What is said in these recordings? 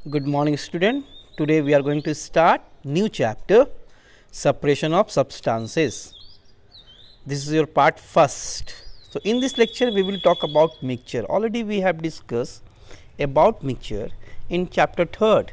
Good morning, student. Today we are going to start new chapter, separation of substances. This is your part first. So in this lecture we will talk about mixture. Already we have discussed about mixture in chapter third.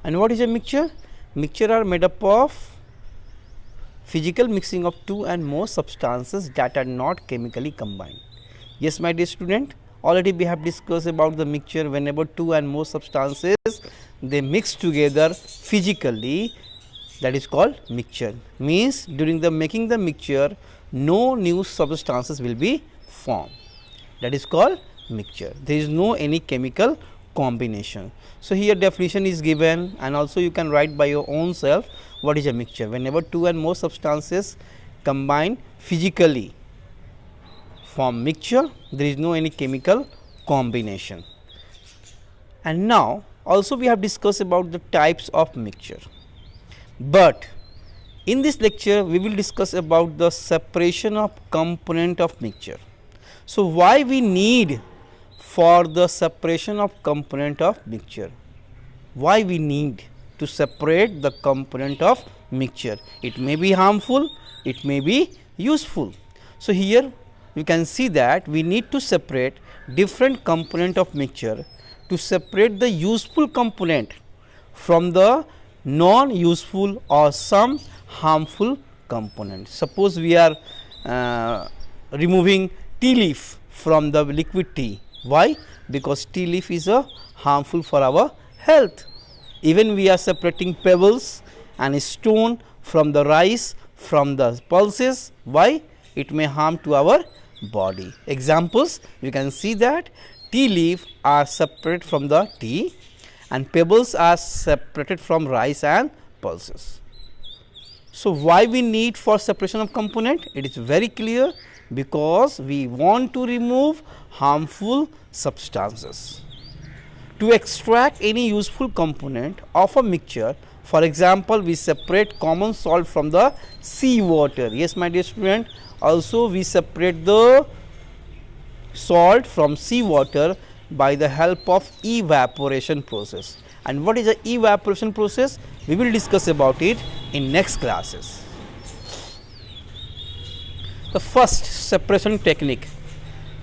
And what is a mixture? Mixture are made up of physical mixing of two and more substances that are not chemically combined. Yes, my dear student, already we have discussed about the mixture. Whenever two and more substances they mix together physically, that is called mixture. Means during the making the mixture no new substances will be formed, that is called mixture. There is no any chemical combination. So here definition is given, and also you can write by your own self what is a mixture. Whenever two and more substances combine physically form mixture, there is no any chemical combination. And now also we have discussed about the types of mixture, but in this lecture we will discuss about the separation of component of mixture. So why we need for the separation of component of mixture? Why we need to separate the component of mixture? It may be harmful, it may be useful. So here you can see that we need to separate different component of mixture to separate the useful component from the non useful or some harmful component. Suppose we are removing tea leaf from the liquid tea. Why? Because tea leaf is harmful for our health. Even we are separating pebbles and stone from the rice, from the pulses. Why? It may harm to our body. Examples, you can see that tea leaf are separate from the tea and pebbles are separated from rice and pulses. So why we need for separation of component? It is very clear, because we want to remove harmful substances. To extract any useful component of a mixture, for example, we separate common salt from the sea water. Yes, my dear student, also we separate the salt from sea water by the help of evaporation process. And what is the evaporation process? We will discuss about it in next classes. The first separation technique,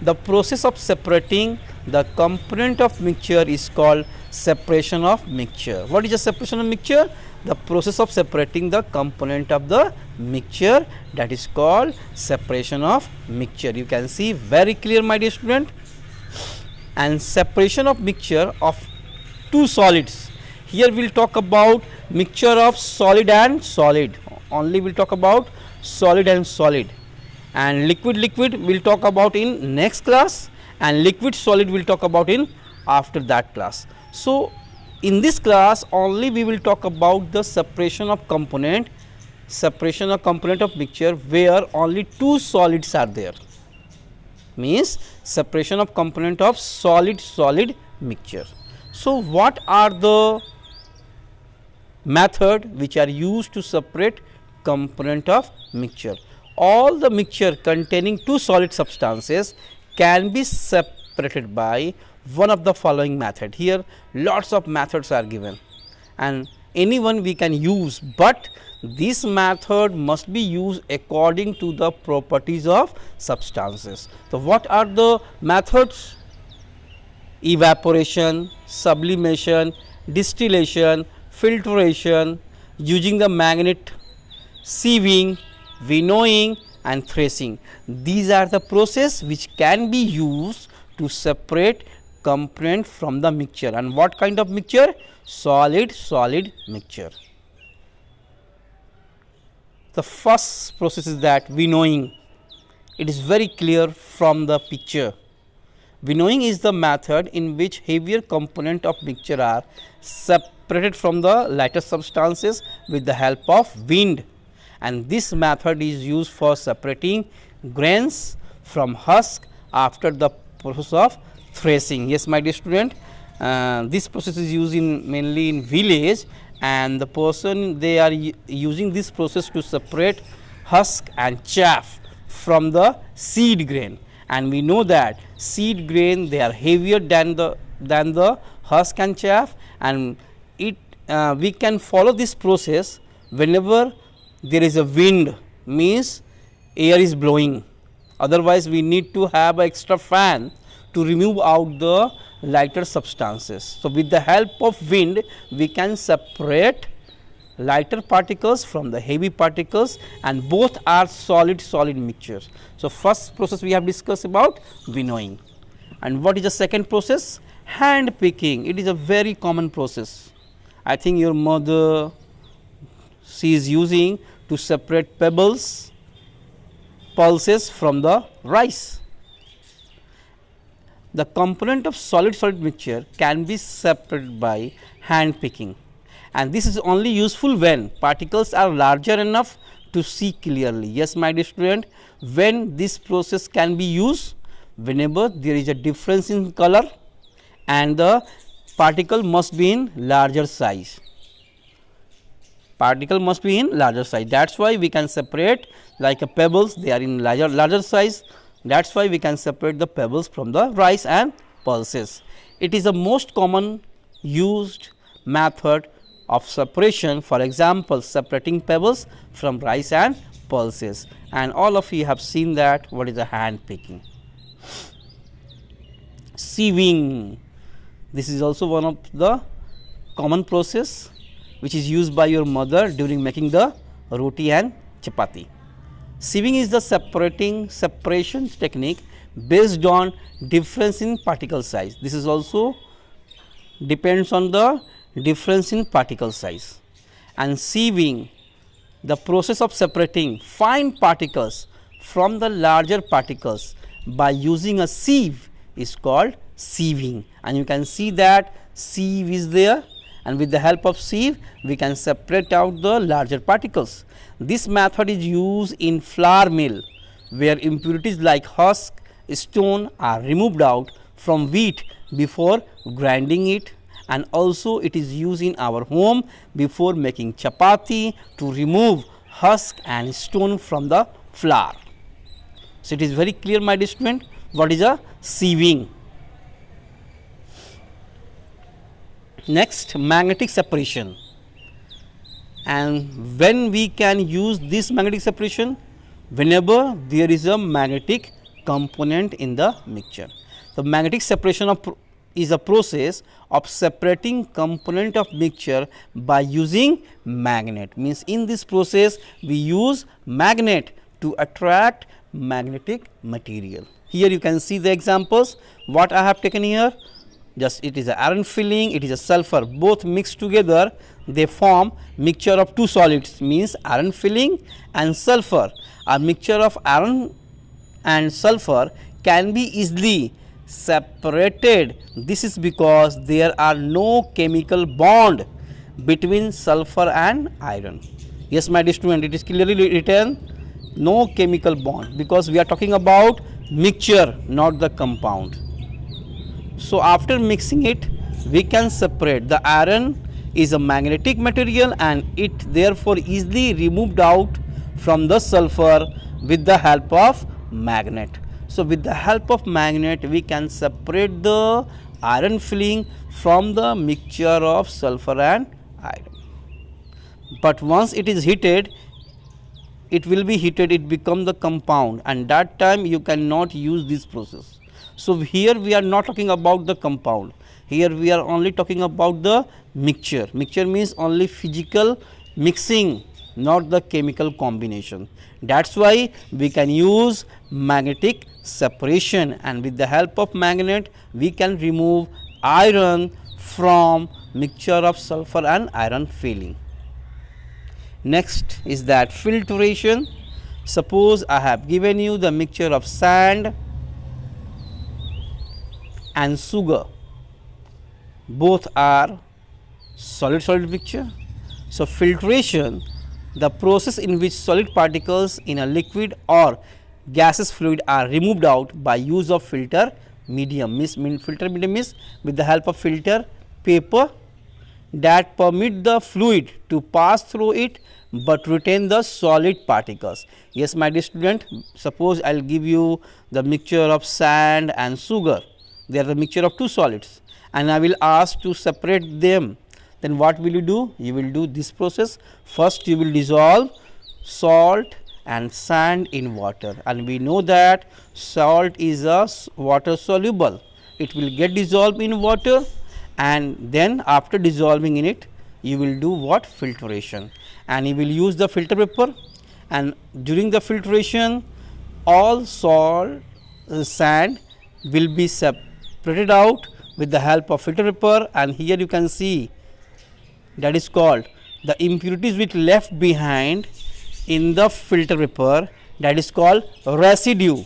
the process of separating the component of mixture is called separation of mixture. What is the separation of mixture? The process of separating the component of the mixture, that is called separation of mixture. You can see very clear, my dear student. And separation of mixture of two solids. Here we will talk about mixture of solid and solid. Only we will talk about solid and solid. And liquid we will talk about in next class, and liquid solid we will talk about in after that class. So in this class only we will talk about the separation of component of mixture where only two solids are there. Means separation of component of solid mixture. So what are the method which are used to separate component of mixture? All the mixture containing two solid substances can be separated by one of the following method. Here lots of methods are given and any one we can use, but this method must be used according to the properties of substances. So what are the methods? Evaporation, sublimation, distillation, filtration, using the magnet, sieving, winnowing and threshing. These are the process which can be used to separate component from the mixture. And what kind of mixture? Solid mixture. The first process is that winnowing. It is very clear from the picture. Winnowing is the method in which heavier component of mixture are separated from the lighter substances with the help of wind, and this method is used for separating grains from husk after the process of threshing. Yes, my dear student, this process is used mainly in village, and the person they are using this process to separate husk and chaff from the seed grain. And we know that seed grain they are heavier than the husk and chaff, and we can follow this process whenever there is a wind, means air is blowing. Otherwise, we need to have an extra fan to remove out the lighter substances. So, with the help of wind, we can separate lighter particles from the heavy particles, and both are solid mixtures. So, first process we have discussed about winnowing. And what is the second process? Hand picking. It is a very common process. I think your mother, she is using to separate pebbles, pulses from the rice. The component of solid mixture can be separated by hand picking, and this is only useful when particles are larger enough to see clearly. Yes, my dear student, when this process can be used? Whenever there is a difference in color and the particle must be in larger size. Particle must be in larger size. That is why we can separate, like a pebbles, they are in larger size. That is why we can separate the pebbles from the rice and pulses. It is the most common used method of separation, for example, separating pebbles from rice and pulses, and all of you have seen that what is a hand picking. Sieving, this is also one of the common process which is used by your mother during making the roti and chapati. Sieving is the separation technique based on difference in particle size. This is also depends on the difference in particle size. And sieving, the process of separating fine particles from the larger particles by using a sieve is called sieving, and you can see that sieve is there, and with the help of sieve we can separate out the larger particles. This method is used in flour mill, where impurities like husk, stone are removed out from wheat before grinding it, and also it is used in our home before making chapati to remove husk and stone from the flour. So, it is very clear, my dear student, what is a sieving. Next, magnetic separation. And when we can use this magnetic separation? Whenever there is a magnetic component in the mixture. So, magnetic separation is a process of separating component of mixture by using magnet. Means in this process we use magnet to attract magnetic material. Here you can see the examples what I have taken here. Just it is a iron filling, it is a sulfur, both mixed together they form mixture of two solids, means iron filling and sulfur. A mixture of iron and sulfur can be easily separated. This is because there are no chemical bond between sulfur and iron. Yes, my dear student, it is clearly written no chemical bond, because we are talking about mixture, not the compound. So, after mixing it we can separate. The iron is a magnetic material and it therefore easily removed out from the sulfur with the help of magnet. So, with the help of magnet we can separate the iron filling from the mixture of sulfur and iron. But once it is heated, it will be heated, it becomes the compound, and that time you cannot use this process. So, here we are not talking about the compound, here we are only talking about the mixture. Mixture means only physical mixing, not the chemical combination. That is why we can use magnetic separation, and with the help of magnet we can remove iron from mixture of sulfur and iron filling. Next is that filtration. Suppose I have given you the mixture of sand and sugar, both are solid mixture. So, filtration, the process in which solid particles in a liquid or gaseous fluid are removed out by use of filter medium. Filter medium is with the help of filter paper that permit the fluid to pass through it, but retain the solid particles. Yes, my dear student, suppose I will give you the mixture of sand and sugar. They are the mixture of two solids, and I will ask to separate them, then what will you do? You will do this process. First you will dissolve salt and sand in water, and we know that salt is a water soluble. It will get dissolved in water, and then after dissolving in it you will do what? Filtration, and you will use the filter paper, and during the filtration all salt sand will be separated out with the help of filter paper, and here you can see that is called the impurities which left behind in the filter paper, that is called residue,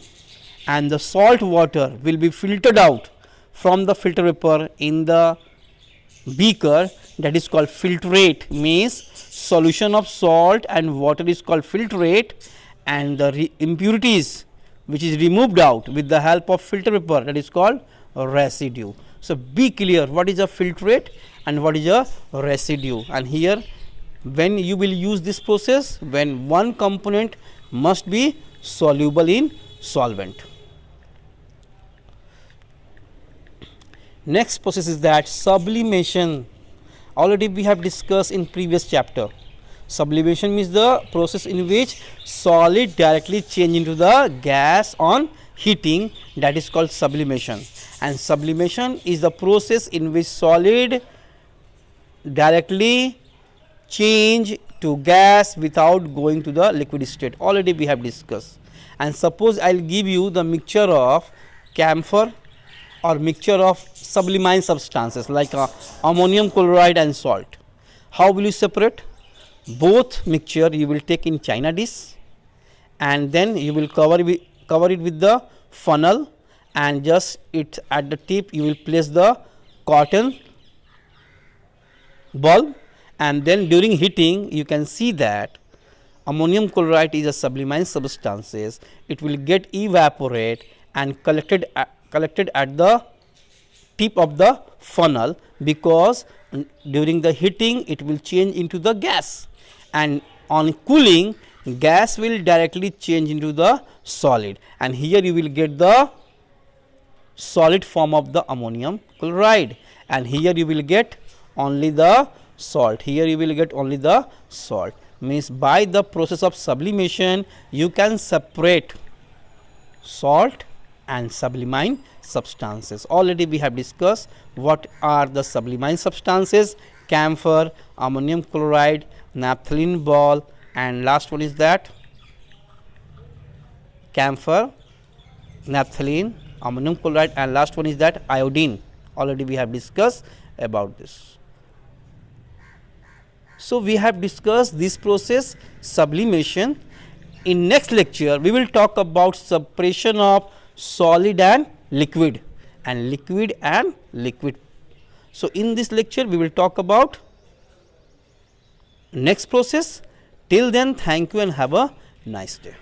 and the salt water will be filtered out from the filter paper in the beaker, that is called filtrate, means solution of salt and water is called filtrate, and the impurities which is removed out with the help of filter paper, that is called residue. So, be clear what is a filtrate and what is a residue, and here when you will use this process, when one component must be soluble in solvent. Next process is that sublimation. Already we have discussed in previous chapter. Sublimation means the process in which solid directly change into the gas on heating, that is called sublimation, and sublimation is the process in which solid directly change to gas without going to the liquid state. Already we have discussed. And suppose I will give you the mixture of camphor or mixture of sublimine substances like ammonium chloride and salt. How will you separate? Both mixture you will take in china dish, and then you will cover it with the funnel, and just it at the tip you will place the cotton bulb, and then during heating you can see that ammonium chloride is a sublimine substances. It will get evaporate and collected at the tip of the funnel, because during the heating it will change into the gas, and on cooling gas will directly change into the solid, and here you will get the solid form of the ammonium chloride, and here you will get only the salt. Here you will get only the salt. Means by the process of sublimation you can separate salt and sublimine substances. Already we have discussed what are the sublimine substances: camphor, ammonium chloride, naphthalene ball, and last one is that camphor, naphthalene, ammonium chloride, and last one is that iodine. Already we have discussed about this. So, we have discussed this process sublimation. In next lecture we will talk about separation of solid and liquid, and liquid. So, in this lecture we will talk about next process. Till then, thank you and have a nice day.